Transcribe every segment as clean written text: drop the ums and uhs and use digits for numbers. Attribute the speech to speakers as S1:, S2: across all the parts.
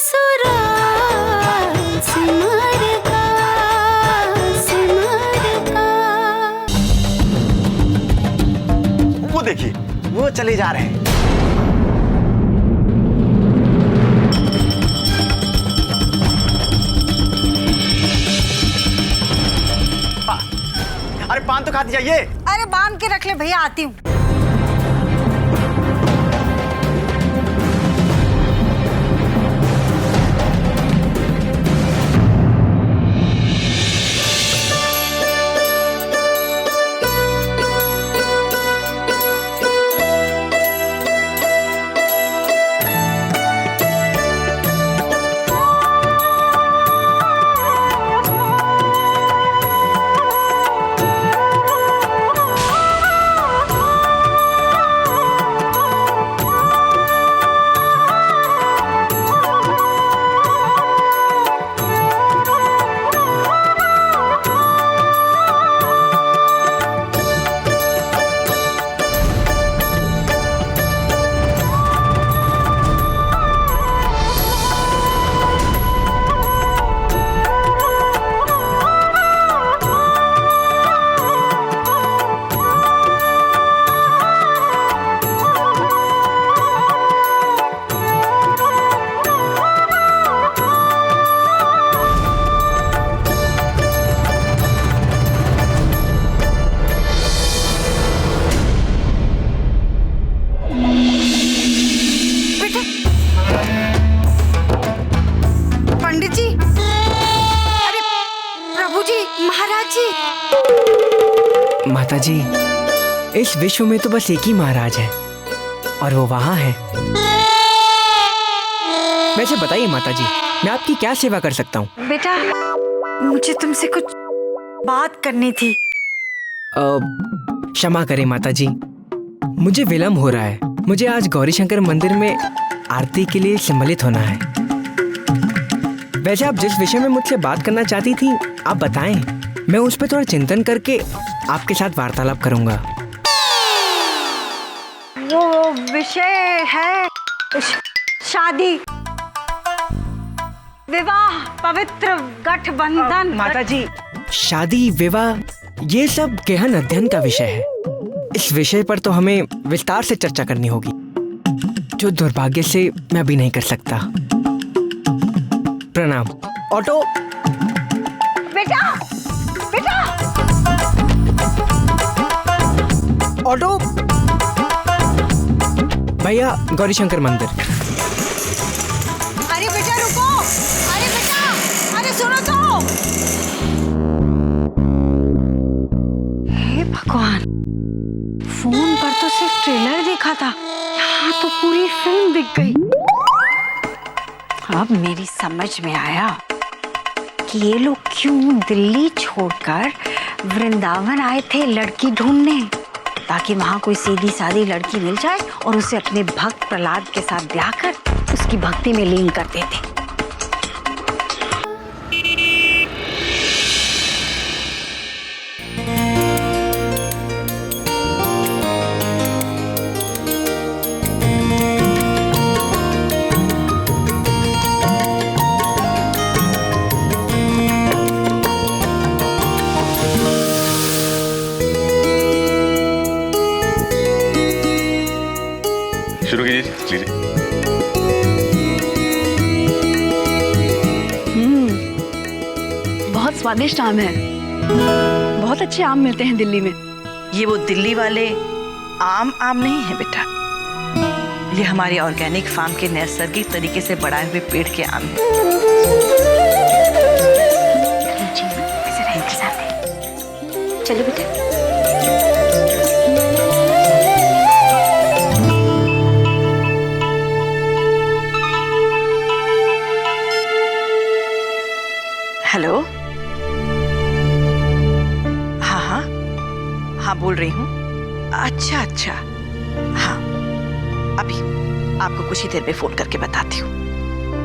S1: ससुराल सिमर का सिमर का।
S2: वो देखिए, वो चले जा रहे हैं। अरे पान तो खाती जाइए।
S3: अरे बांध के रख ले भैया, आती हूँ। पंडित जी, अरे प्रभु जी, महाराज जी।
S4: माता जी, इस विश्व में तो बस एक ही महाराज है और वो वहाँ है। वैसे बताइए माता जी, मैं आपकी क्या सेवा कर सकता हूँ?
S3: बेटा, मुझे तुमसे कुछ बात करनी थी।
S4: क्षमा करें माता जी, मुझे विलम्ब हो रहा है। मुझे आज गौरी शंकर मंदिर में आरती के लिए सम्मिलित होना है। वैसे आप जिस विषय में मुझसे बात करना चाहती थी, आप बताएं। मैं उस पर थोड़ा चिंतन करके आपके साथ वार्तालाप करूंगा।
S3: वो विषय है शादी, विवाह, पवित्र गठबंधन।
S4: माता जी, शादी विवाह ये सब गहन अध्ययन का विषय है। इस विषय पर तो हमें विस्तार से चर्चा करनी होगी, जो दुर्भाग्य से मैं अभी नहीं कर सकता। प्रणाम। ऑटो।
S3: बेटा, बेटा।
S4: ऑटो। भैया, गौरी शंकर मंदिर।
S3: अरे बेटा रुको, अरे बेटा, अरे सुनो तो। हे भगवान, फोन पर तो सिर्फ ट्रेलर देखा था, यहाँ तो पूरी फिल्म दिख गई। अब मेरी समझ में आया कि ये लोग क्यों दिल्ली छोड़कर वृंदावन आए थे लड़की ढूंढने, ताकि वहां कोई सीधी सादी लड़की मिल जाए और उसे अपने भक्त प्रहलाद के साथ ब्याह कर उसकी भक्ति में लीन कर देते।
S5: शुरू कीजिए, लीजिए।
S6: बहुत स्वादिष्ट आम है। बहुत अच्छे आम मिलते हैं दिल्ली में।
S7: ये वो दिल्ली वाले आम नहीं है बेटा, ये हमारे ऑर्गेनिक फार्म के नैसर्गिक तरीके से बढ़ाए हुए पेड़ के आम हैं।
S3: चलो बेटा।
S7: हेलो, हाँ, बोल रही हूँ। अच्छा, हाँ, अभी आपको कुछ ही देर में फोन करके बताती हूँ।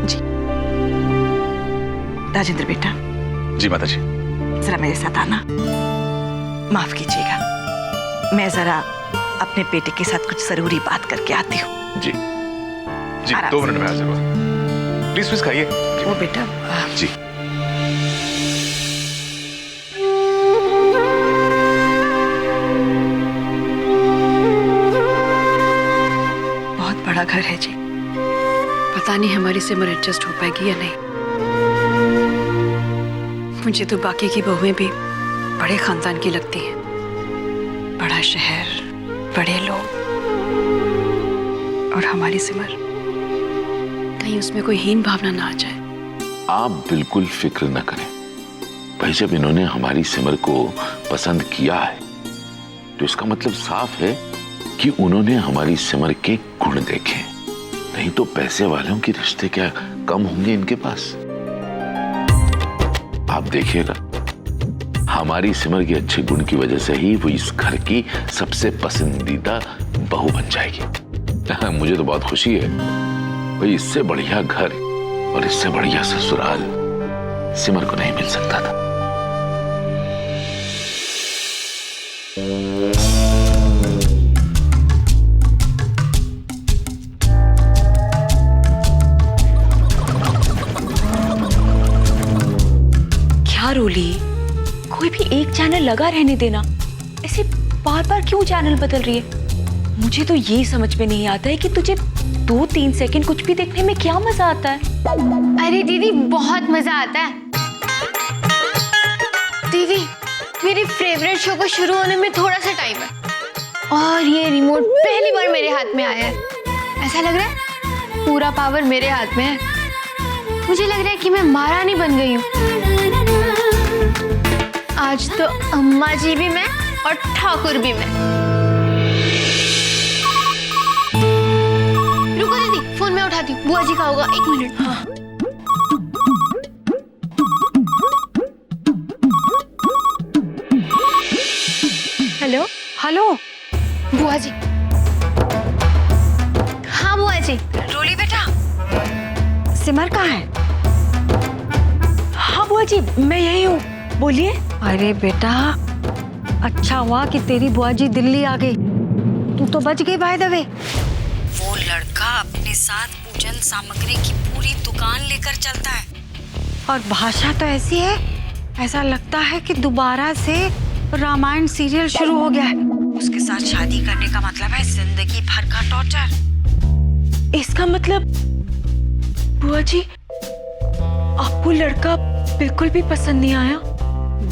S7: जी राजेंद्र बेटा।
S5: जी माता जी।
S7: जरा मेरे साथ आना। माफ कीजिएगा, मैं जरा अपने बेटे के साथ कुछ जरूरी बात करके आती हूँ।
S5: जी, 2 मिनट में हाजिर हूँ। प्लीज प्लीज खाइए।
S7: वो बेटा
S5: जी
S6: बहुत बड़ा घर है जी, पता नहीं हमारी सिमर एडजस्ट हो पाएगी या नहीं। मुझे तो बाकी की बहुएं भी बड़े खानदान की लगती हैं। बड़ा शहर, बड़े लोग, और हमारी सिमर, कहीं उसमें कोई हीन भावना ना आ जाए।
S8: आप बिल्कुल फिक्र न करें भाई, जब इन्होंने हमारी सिमर को पसंद किया है तो इसका मतलब साफ है कि उन्होंने हमारी सिमर के गुण देखे, नहीं तो पैसे वालों के रिश्ते क्या कम होंगे इनके पास। आप देखिएगा, हमारी सिमर के अच्छे गुण की वजह से ही वो इस घर की सबसे पसंदीदा बहू बन जाएगी। मुझे तो बहुत खुशी है भाई, इससे बढ़िया घर और इससे बढ़िया ससुराल सिमर को नहीं मिल सकता था।
S6: क्या रोली, कोई भी एक चैनल लगा रहने देना, ऐसे बार बार क्यों चैनल बदल रही है? मुझे तो ये समझ में नहीं आता है कि तुझे 2-3 सेकंड कुछ भी देखने में क्या मजा आता है।
S1: अरे दीदी बहुत मजा आता है। दीदी मेरे फेवरेट शो को शुरू होने में थोड़ा सा टाइम है और ये रिमोट पहली बार मेरे हाथ में आया है। ऐसा लग रहा है पूरा पावर मेरे हाथ में है। मुझे लग रहा है कि मैं महारानी बन गई हूँ। आज तो अम्मा जी भी मैं और ठाकुर भी मैं। रुको दीदी, फोन में उठाती हूँ, बुआ जी का होगा, 1 मिनट। हाँ।
S6: हेलो हेलो
S1: बुआ जी। हाँ बुआ जी।
S3: रोली बेटा, सिमर कहाँ है?
S6: हाँ बुआ जी, मैं यही हूँ, बोलिए।
S3: अरे बेटा, अच्छा हुआ कि तेरी बुआ जी दिल्ली आ गई, तू तो बच गई बाय द वे। वो लड़का अपने साथ पूजन सामग्री की पूरी दुकान लेकर चलता है और भाषा तो ऐसी है, ऐसा लगता है कि दोबारा से रामायण सीरियल शुरू हो गया है। उसके साथ शादी करने का मतलब है जिंदगी भर का टॉर्चर।
S6: इसका मतलब बुआ जी, आपको लड़का बिल्कुल भी पसंद नहीं आया?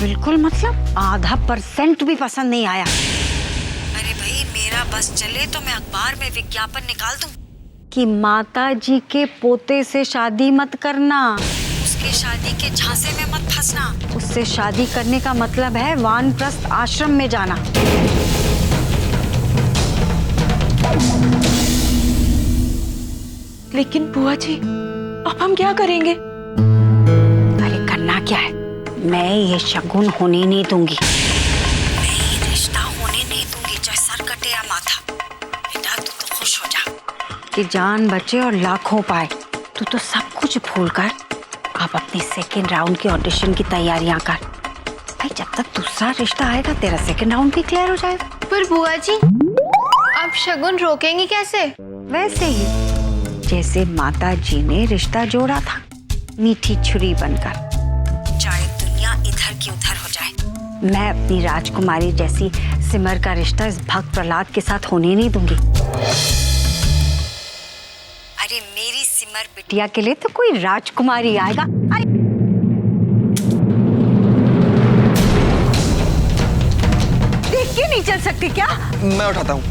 S3: बिल्कुल मतलब 0.5% भी पसंद नहीं आया। अरे भाई, मेरा बस चले तो मैं अखबार में विज्ञापन निकाल दूं कि माता जी के पोते से शादी मत करना, उसके शादी के झांसे में मत फंसना। उससे शादी करने का मतलब है वानप्रस्थ आश्रम में जाना।
S6: लेकिन बुआ जी, अब हम क्या करेंगे?
S3: अरे करना क्या है, मैं ये शगुन होने नहीं दूंगी, मैं ये रिश्ता होने नहीं दूंगी, चाहे सर कटे या माथा। बेटा तू तो खुश हो जा कि जान बचे और लाखों पाए। तू तो सब कुछ भूलकर अब अपनी सेकेंड राउंड की ऑडिशन की तैयारियां कर। भाई जब तक दूसरा रिश्ता आएगा तेरा सेकेंड राउंड भी क्लियर हो जाएगा।
S1: पर बुआ जी, आप शगुन रोकेंगी कैसे?
S3: वैसे ही जैसे माता जी ने रिश्ता जोड़ा था, मीठी छुरी बनकर। चाहे दुनिया इधर की उधर हो जाए, मैं अपनी राजकुमारी जैसी सिमर का रिश्ता इस भक्त प्रहलाद के साथ होने नहीं दूंगी। अरे मेरी सिमर बिटिया के लिए तो कोई राजकुमारी आएगा। अरे देख के नहीं चल सकती क्या?
S2: मैं उठाता हूँ,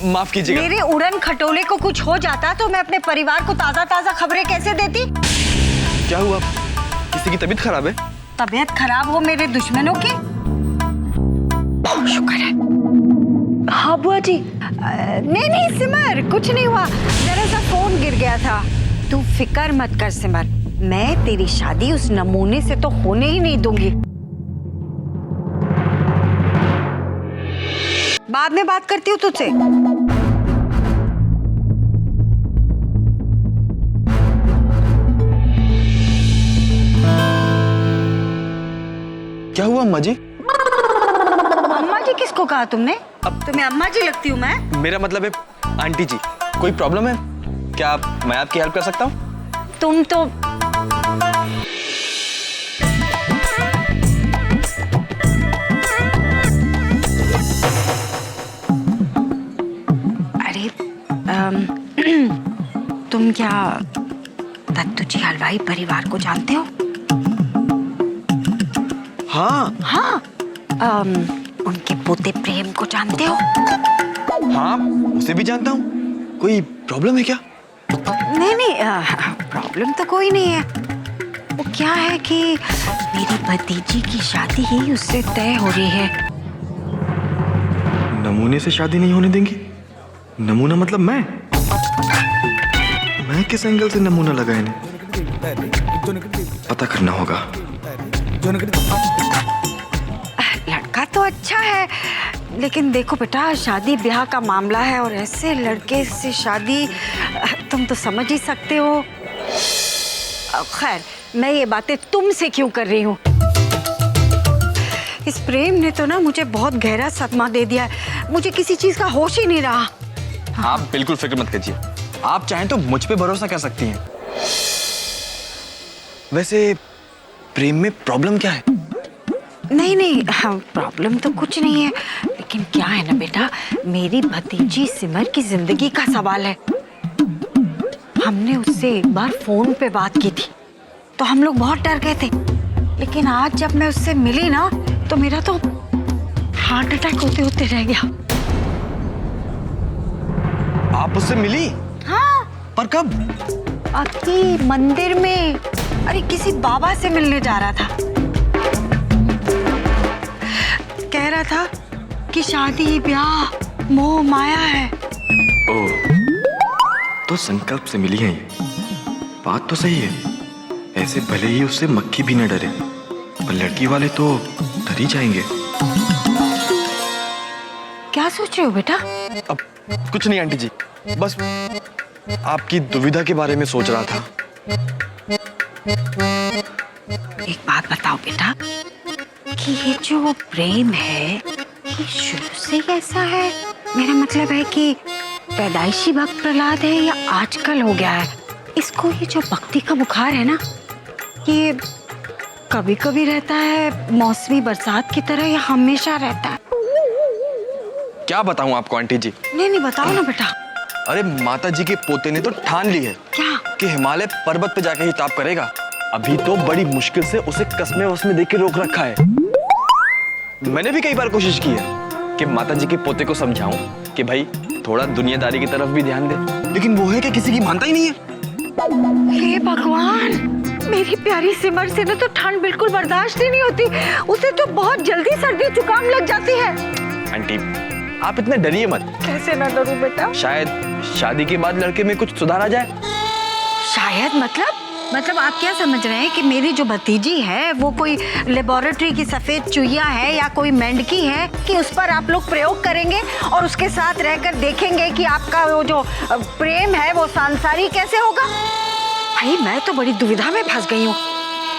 S2: माफ कीजिएगा।
S3: मेरे उड़न खटोले को कुछ हो जाता तो मैं अपने परिवार को ताजा ताजा खबरें कैसे देती?
S2: क्या हुआ, किसी की तबीयत खराब है?
S3: तबीयत खराब हो मेरे दुश्मनों की? शुक्र है।
S6: हाँ बुआ जी।
S3: नहीं सिमर, कुछ नहीं हुआ, जरा सा फोन गिर गया था। तू फिक्र मत कर सिमर, मैं तेरी शादी उस नमूने से तो होने ही नहीं दूंगी। बाद में बात करती हूँ तुझसे।
S2: क्या हुआ अम्मा जी?
S3: अम्मा जी किसको कहा तुमने? अब तुम्हें अम्मा जी लगती हूँ मैं?
S2: मेरा मतलब है आंटी जी, कोई प्रॉब्लम है? क्या मैं आपकी हेल्प कर सकता हूँ?
S3: तुम तो अरे तुम क्या दत्तूजी हलवाई परिवार को जानते हो?
S2: हाँ
S3: हाँ। उनके पोते प्रेम को जानते हो?
S2: हाँ, उसे भी जानता हूँ। कोई प्रॉब्लम है क्या?
S3: नहीं नहीं, प्रॉब्लम तो कोई नहीं है। वो क्या है कि मेरी भतीजी की शादी ही उससे तय हो रही है।
S2: नमूने से शादी नहीं होने देंगी? नमूना मतलब मैं किस एंगल से नमूना लगा इन्हें? पता करना होगा।
S3: लड़का तो अच्छा है, लेकिन देखो बेटा, शादी ब्याह का मामला है और ऐसे लड़के से शादी, तुम तो समझ ही सकते हो। खैर, मैं ये बातें तुमसे क्यों कर रही हूँ? इस प्रेम ने तो ना मुझे बहुत गहरा सदमा दे दिया है। मुझे किसी चीज का होश ही नहीं रहा।
S2: आप बिल्कुल फिक्र मत कीजिए, आप चाहें तो मुझ पे भरोसा कर सकती हैं। वैसे प्रेम में प्रॉब्लम क्या है?
S3: नहीं नहीं, प्रॉब्लम तो कुछ नहीं है, लेकिन क्या है ना बेटा, मेरी भतीजी सिमर की जिंदगी का सवाल है। हमने उससे एक बार फोन पे बात की थी तो हम लोग बहुत डर गए थे, लेकिन आज जब मैं उससे मिली ना तो मेरा तो हार्ट अटैक होते होते रह गया।
S2: आप उससे मिली?
S3: हाँ।
S2: पर कब?
S3: अभी मंदिर में, अरे किसी बाबा से मिलने जा रहा था। कह रहा था कि शादी ब्याह मोह माया है।
S2: ओह, तो संकल्प से मिली है ये। बात तो सही है, ऐसे भले ही उससे मक्खी भी न डरे, पर लड़की वाले तो डर ही जाएंगे।
S3: क्या सोच रहे हो बेटा?
S2: अब कुछ नहीं आंटी जी, बस आपकी दुविधा के बारे में सोच रहा था।
S3: एक बात बताओ बेटा, कि ये जो प्रेम है ये शुरू से ही ऐसा है? मेरा मतलब है कि पैदाइशी भक्त प्रहलाद है या आजकल हो गया है? इसको ये जो भक्ति का बुखार है ना, ये कभी कभी रहता है मौसमी बरसात की तरह या हमेशा रहता है?
S2: क्या बताऊं आपको आंटी जी?
S3: नहीं नहीं, बताओ ना बेटा।
S2: अरे माता जी के पोते ने तो ठान ली है
S3: क्या?
S2: कि हिमालय पर्वत पे जाके ही ताप करेगा। अभी तो बड़ी मुश्किल से उसे कस्मे वस्मे देख के रोक रखा है। मैंने भी कई बार कोशिश की है कि माता जी के पोते को समझाऊं कि भाई थोड़ा दुनियादारी की तरफ भी ध्यान दे, लेकिन वो है कि किसी की मानता ही नहीं है।
S3: हे भगवान, मेरी प्यारी सिमर से ना तो ठंड बिल्कुल बर्दाश्त ही नहीं होती। उसे तो बहुत जल्दी सर्दी जुकाम लग जाती है।
S2: आंटी आप इतने डरिए मत।
S3: कैसे ना डरूं बेटा?
S2: शायद शादी के बाद लड़के में कुछ सुधार आ जाए।
S3: शायद मतलब आप क्या समझ रहे हैं कि मेरी जो भतीजी है वो कोई लेबोरेटरी की सफेद चुईया है या कोई मेंढकी है कि उस पर आप लोग प्रयोग करेंगे और उसके साथ रहकर देखेंगे कि आपका वो जो प्रेम है वो सांसारिक कैसे होगा? भाई मैं तो बड़ी दुविधा में फंस गई हूँ।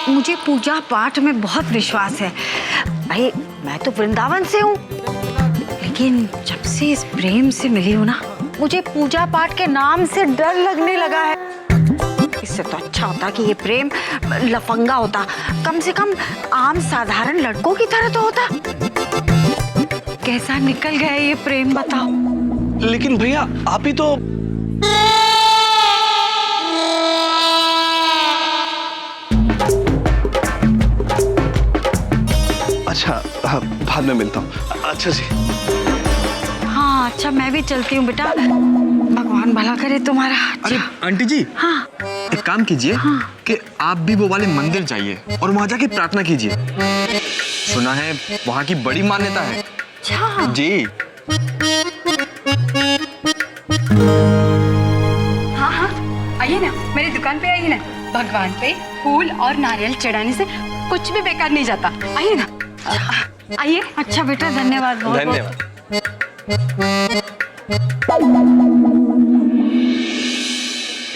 S3: मुझे पूजा पाठ में बहुत विश्वास है। भाई मैं तो वृंदावन से हूँ, लेकिन जब से इस प्रेम से मिली हूँ ना, मुझे पूजा पाठ के नाम से डर लगने लगा है। इससे तो अच्छा होता कि ये प्रेम लफंगा होता, कम से कम आम साधारण लड़कों की तरह तो होता। कैसा निकल गया ये प्रेम बताओ?
S2: लेकिन भैया आप ही तो अच्छा, बाद में मिलता हूँ। अच्छा जी।
S3: हाँ अच्छा, मैं भी चलती हूँ बेटा, भगवान भला करे तुम्हारा।
S2: अरे आंटी जी,
S3: हाँ
S2: एक काम कीजिए कि आप भी वो वाले मंदिर जाइए और वहां जाके प्रार्थना कीजिए। सुना है वहां की बड़ी मान्यता है।
S3: अच्छा
S2: जी।
S9: हाँ हाँ, आइए ना, मेरी दुकान पे आइए ना। भगवान पे फूल और नारियल चढ़ाने से कुछ भी बेकार नहीं जाता। आइए ना, आइए।
S3: अच्छा बेटा, धन्यवाद बहुत।
S2: धन्यवाद।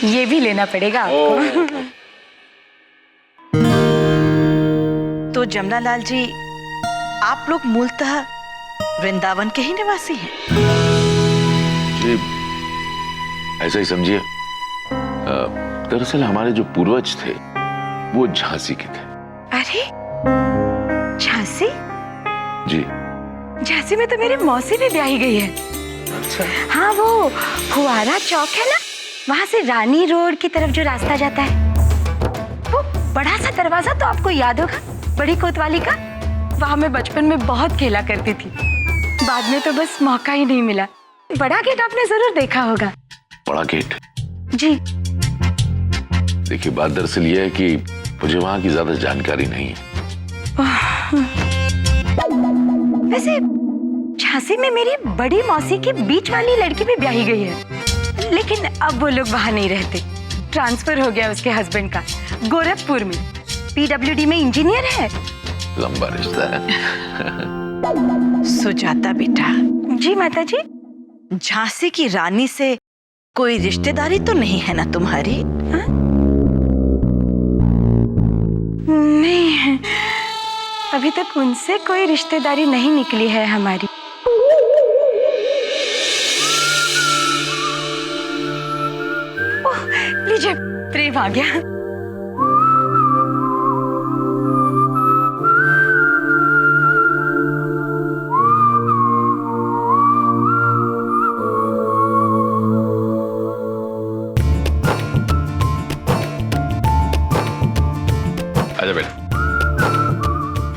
S9: ये भी लेना पड़ेगा आपको।
S7: तो जमुना लाल जी, आप लोग मूलतः वृंदावन के ही निवासी हैं?
S8: जी, ऐसा ही समझिए। दरअसल हमारे जो पूर्वज थे वो झांसी के थे।
S3: अरे झांसी?
S8: जी।
S3: झांसी में तो मेरी मौसी भी ब्याही गई है।
S8: अच्छा।
S3: हाँ, वो फुआरा चौक है ना, वहां से रानी रोड की तरफ जो रास्ता जाता है, वो बड़ा सा दरवाजा तो आपको याद होगा, बड़ी कोतवाली का। वहां मैं बचपन में बहुत खेला करती थी, बाद में तो बस मौका ही नहीं मिला। बड़ा गेट आपने जरूर देखा होगा।
S8: बड़ा गेट?
S3: जी।
S8: देखिए, बात दरअसल ये है कि मुझे वहां की ज्यादा जानकारी नहीं है।
S3: वैसे झांसी में मेरी बड़ी मौसी की बीच वाली लड़की भी ब्याही गई है, लेकिन अब वो लोग वहां नहीं रहते। ट्रांसफर हो गया उसके हस्बैंड का गोरखपुर में, PWD में इंजीनियर है।
S8: लंबा रिश्ता है।
S7: सुजाता बेटा।
S3: जी माता जी।
S7: झांसी की रानी से कोई रिश्तेदारी तो नहीं है ना तुम्हारी? हा?
S3: नहीं, अभी तक उनसे कोई रिश्तेदारी नहीं निकली है हमारी। ओह, लीजिए, प्रेम आ गया।
S5: आजा बेटा।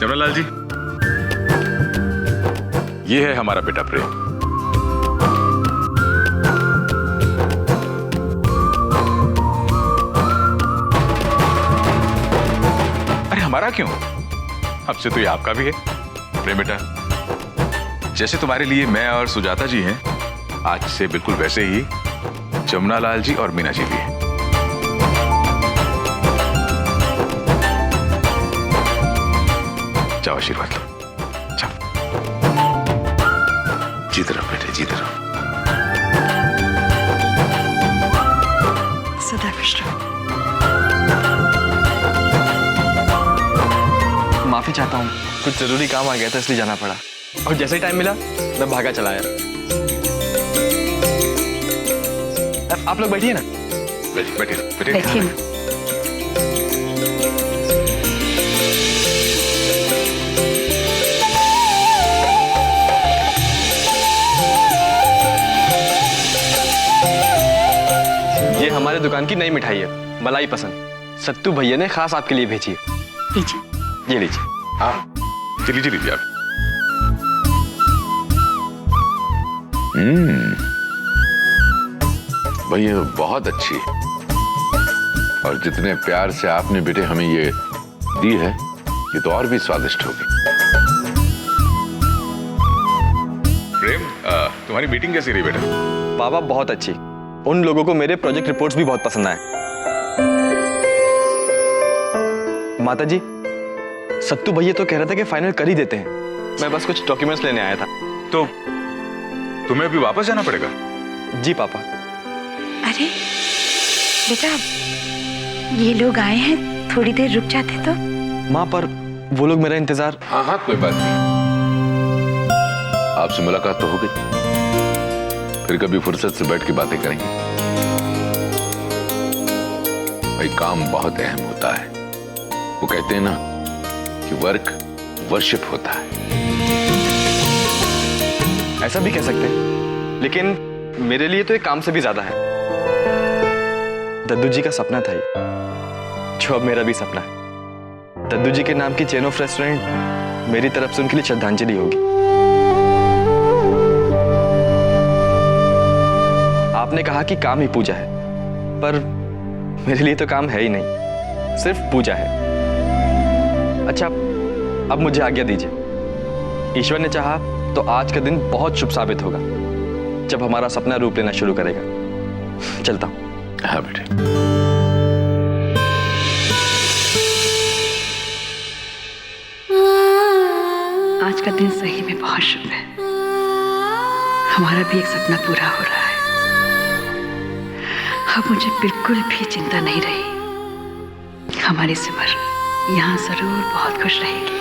S5: जमनालाल जी, ये है हमारा बेटा प्रेम। अरे हमारा क्यों, अब से तो ये आपका भी है। प्रेम बेटा, जैसे तुम्हारे लिए मैं और सुजाता जी हैं, आज से बिल्कुल वैसे ही जमनालाल जी और मीना जी भी हैं। जाओ आशीर्वाद लो, जाओ।
S8: जीत रहो बेटे, जीत रहो।
S3: सदा खुश रहो।
S2: माफी चाहता हूँ, कुछ जरूरी काम आ गया था इसलिए जाना पड़ा, और जैसे ही टाइम मिला मैं भागा चला आया। आप लोग बैठिए ना।
S5: बैठिए
S3: बैठिए ना।
S2: ये हमारे दुकान की नई मिठाई है, मलाई पसंद। सत्तू भैया ने खास आपके लिए भेजी है।
S3: लीजिए।
S2: ये लीजिए।
S5: हाँ, चलिए लीजिए आप।
S8: भाई ये बहुत अच्छी है, और जितने प्यार से आपने बेटे हमें ये दी है, ये तो और भी स्वादिष्ट होगी।
S5: प्रेम, तुम्हारी मीटिंग कैसी रही बेटा?
S2: बाबा बहुत अच्छी। उन लोगों को मेरे प्रोजेक्ट रिपोर्ट्स भी बहुत पसंद आए। माता जी, सत्तू भैया तो कह रहा था कि फाइनल कर ही देते हैं। मैं बस कुछ डॉक्यूमेंट्स लेने आया था।
S5: तो तुम्हें अभी वापस जाना पड़ेगा?
S2: जी पापा।
S3: अरे बेटा, ये लोग आए हैं, थोड़ी देर रुक जाते तो।
S2: माँ, पर वो लोग मेरा इंतजार।
S8: हाँ, कोई बात नहीं। आपसे मुलाकात तो हो गई, फिर कभी फुर्सत से बैठ के बातें करेंगे। भाई काम बहुत अहम होता है। वो कहते हैं ना कि वर्क वर्शिप होता है।
S2: ऐसा भी कह सकते हैं, लेकिन मेरे लिए तो एक काम से भी ज्यादा है। दद्दू जी का सपना था ये, जो अब मेरा भी सपना है। दद्दू जी के नाम की चेन ऑफ रेस्टोरेंट मेरी तरफ से उनके लिए श्रद्धांजलि होगी। आपने कहा कि काम ही पूजा है, पर मेरे लिए तो काम है ही नहीं, सिर्फ पूजा है। अच्छा, अब मुझे आज्ञा दीजिए। ईश्वर ने चाहा तो आज का दिन बहुत शुभ साबित होगा, जब हमारा सपना रूप लेना शुरू करेगा। चलता हूं।
S8: हाँ बेटे।
S9: आज का दिन सही में बहुत शुभ है। हमारा भी एक सपना पूरा हो रहा है। अब मुझे बिल्कुल भी चिंता नहीं रही। हमारी सिमर यहाँ जरूर बहुत खुश रहेगी।